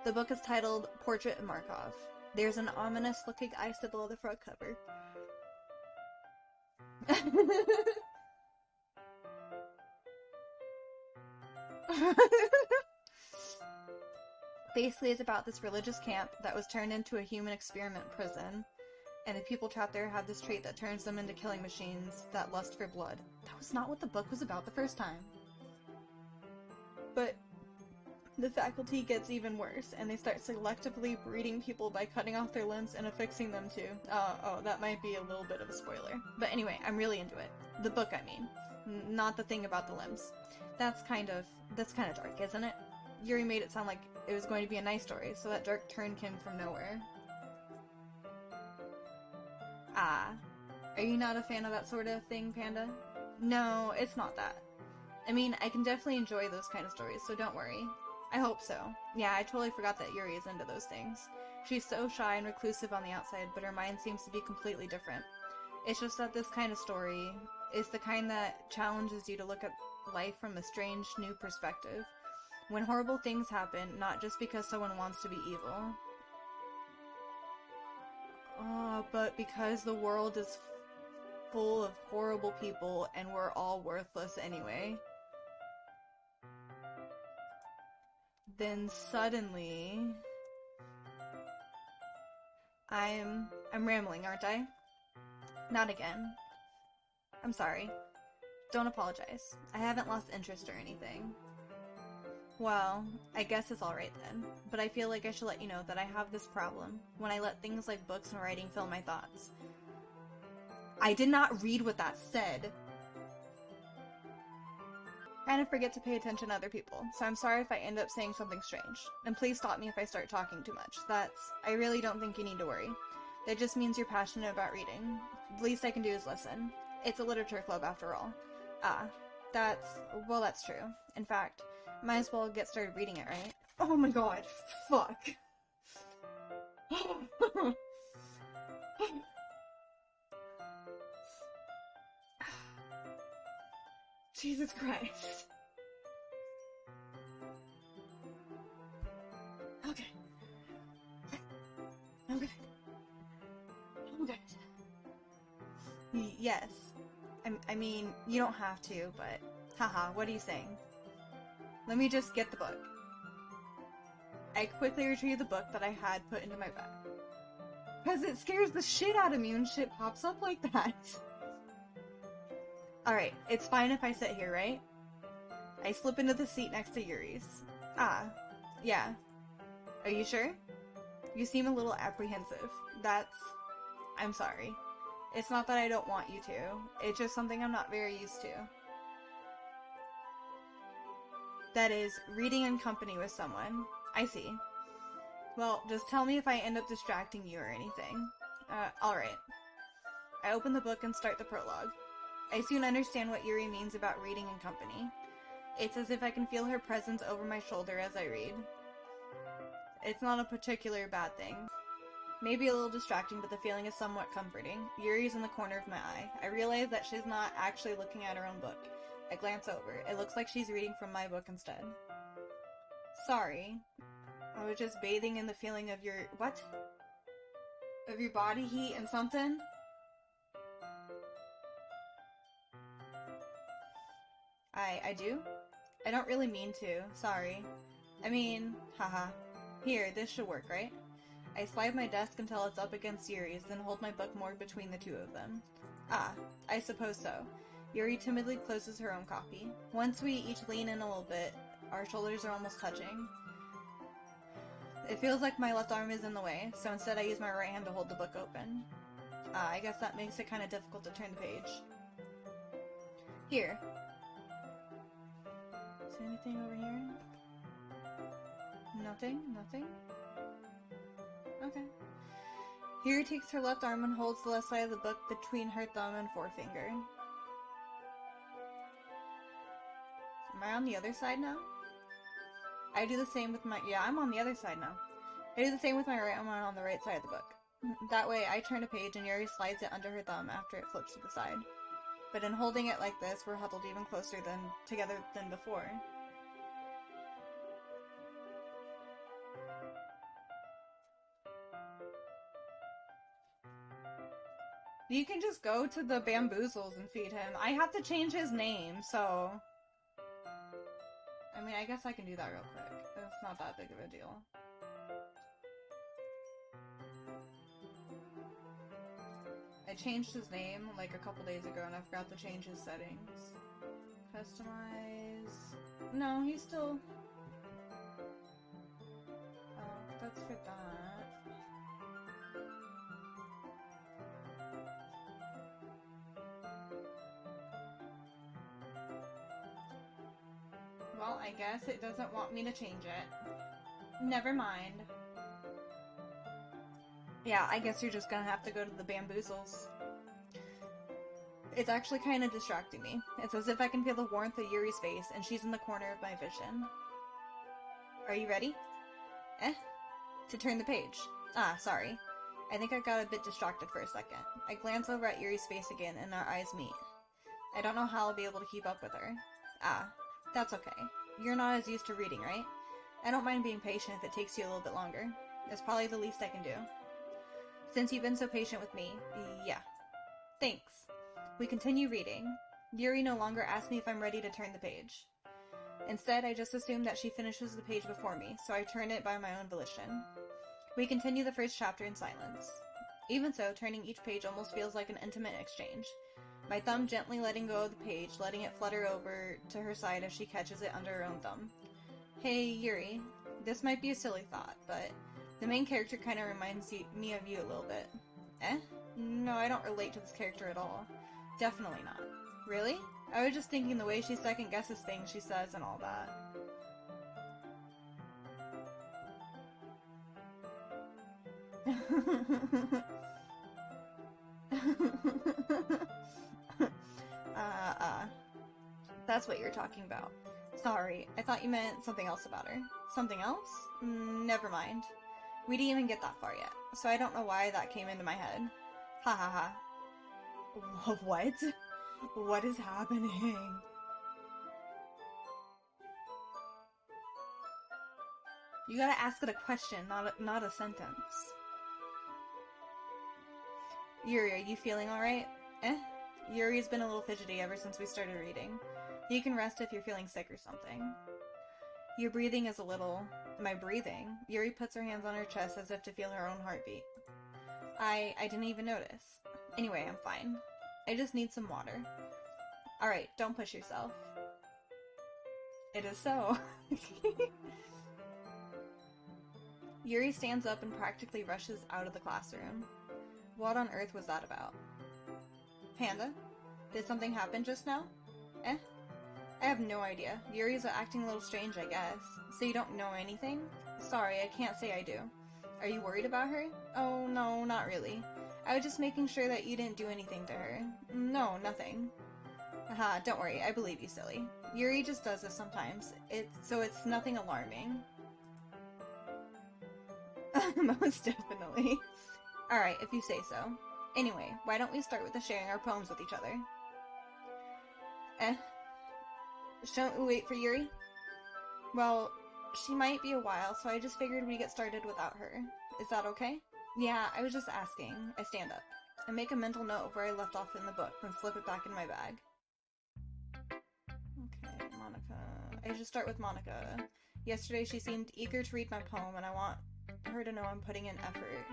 The book is titled Portrait of Markov. There's an ominous-looking eye symbol on the front cover. Basically, it's about this religious camp that was turned into a human experiment prison, and the people trapped there have this trait that turns them into killing machines that lust for blood. That was not what the book was about the first time. But the faculty gets even worse, and they start selectively breeding people by cutting off their limbs and affixing them to... Oh, that might be a little bit of a spoiler. But anyway, I'm really into it. The book, I mean. Not the thing about the limbs. That's kind of dark, isn't it? Yuri made it sound like it was going to be a nice story, so that dark turn came from nowhere. Ah. Are you not a fan of that sort of thing, Panda? No, it's not that. I mean, I can definitely enjoy those kind of stories, so don't worry. I hope so. Yeah, I totally forgot that Yuri is into those things. She's so shy and reclusive on the outside, but her mind seems to be completely different. It's just that this kind of story is the kind that challenges you to look at life from a strange, new perspective. When horrible things happen, not just because someone wants to be evil. But because the world is full of horrible people and we're all worthless anyway. Then suddenly... I'm rambling, aren't I? Not again. I'm sorry. Don't apologize. I haven't lost interest or anything. Well, I guess it's alright then, but I feel like I should let you know that I have this problem when I let things like books and writing fill my thoughts. I did not read what that said. I kind of forget to pay attention to other people, so I'm sorry if I end up saying something strange. And please stop me if I start talking too much. I really don't think you need to worry. That just means you're passionate about reading. The least I can do is listen. It's a literature club after all. That's true. In fact, might as well get started reading it, right? Oh my god, fuck. Jesus Christ. Okay. I'm good. I'm good. Yes. I mean, you don't have to, but... Haha, what are you saying? Let me just get the book. I quickly retrieve the book that I had put into my bag. Because it scares the shit out of me when shit pops up like that. Alright, it's fine if I sit here, right? I slip into the seat next to Yuri's. Yeah. Are you sure? You seem a little apprehensive. I'm sorry. It's not that I don't want you to. It's just something I'm not very used to. That is, reading in company with someone. I see. Well, just tell me if I end up distracting you or anything. Alright. I open the book and start the prologue. I soon understand what Yuri means about reading in company. It's as if I can feel her presence over my shoulder as I read. It's not a particular bad thing. Maybe a little distracting, but the feeling is somewhat comforting. Yuri's in the corner of my eye. I realize that she's not actually looking at her own book. I glance over. It looks like she's reading from my book instead. Sorry. I was just bathing in the feeling of your... What? Of your body heat and something? I do? I don't really mean to. Sorry. I mean, haha. Here, this should work, right? I slide my desk until it's up against Yuri's, then hold my book more between the two of them. Ah, I suppose so. Yuri timidly closes her own copy. Once we each lean in a little bit, our shoulders are almost touching. It feels like my left arm is in the way, so instead I use my right hand to hold the book open. I guess that makes it kind of difficult to turn the page. Here. Is there anything over here? Nothing? Nothing? Okay. Yuri takes her left arm and holds the left side of the book between her thumb and forefinger. Am I on the other side now? I do the same with my... Yeah, I'm on the other side now. I do the same with my right arm on the right side of the book. That way, I turn a page and Yuri slides it under her thumb after it flips to the side. But in holding it like this, we're huddled even closer together than before. You can just go to the Bamboozles and feed him. I have to change his name, so... I mean, I guess I can do that real quick. It's not that big of a deal. I changed his name like a couple days ago and I forgot to change his settings. Customize... No, he's still... Oh, that's for that. Well, I guess it doesn't want me to change it. Never mind. Yeah, I guess you're just gonna have to go to the Bamboozles. It's actually kind of distracting me. It's as if I can feel the warmth of Yuri's face, and she's in the corner of my vision. Are you ready? To turn the page. Ah, sorry. I think I got a bit distracted for a second. I glance over at Yuri's face again, and our eyes meet. I don't know how I'll be able to keep up with her. Ah, that's okay. You're not as used to reading, right? I don't mind being patient if it takes you a little bit longer. It's probably the least I can do. Since you've been so patient with me, yeah. Thanks. We continue reading. Yuri no longer asks me if I'm ready to turn the page. Instead, I just assume that she finishes the page before me, so I turn it by my own volition. We continue the first chapter in silence. Even so, turning each page almost feels like an intimate exchange. My thumb gently letting go of the page, letting it flutter over to her side as she catches it under her own thumb. Hey, Yuri. This might be a silly thought, but the main character kind of reminds me of you a little bit. No, I don't relate to this character at all. Definitely not. Really? I was just thinking the way she second guesses things she says and all that. That's what you're talking about. Sorry, I thought you meant something else about her. Something else? Never mind. We didn't even get that far yet, so I don't know why that came into my head. Ha ha ha. What? What is happening? You gotta ask it a question, not a sentence. Yuri, are you feeling alright? Yuri's been a little fidgety ever since we started reading. You can rest if you're feeling sick or something. Your breathing is a little... My breathing? Yuri puts her hands on her chest as if to feel her own heartbeat. I didn't even notice. Anyway, I'm fine. I just need some water. Alright, don't push yourself. It is so. Yuri stands up and practically rushes out of the classroom. What on earth was that about? Panda? Did something happen just now? I have no idea. Yuri's acting a little strange, I guess. So you don't know anything? Sorry, I can't say I do. Are you worried about her? Oh, no, not really. I was just making sure that you didn't do anything to her. No, nothing. Haha, don't worry, I believe you, silly. Yuri just does this sometimes. So it's nothing alarming. Most definitely. Alright, if you say so. Anyway, why don't we start with the sharing our poems with each other? Shouldn't we wait for Yuri? Well, she might be a while, so I just figured we'd get started without her. Is that okay? Yeah, I was just asking. I stand up. I make a mental note of where I left off in the book, then slip it back in my bag. Okay, Monica. I just start with Monica. Yesterday she seemed eager to read my poem, and I want her to know I'm putting in effort.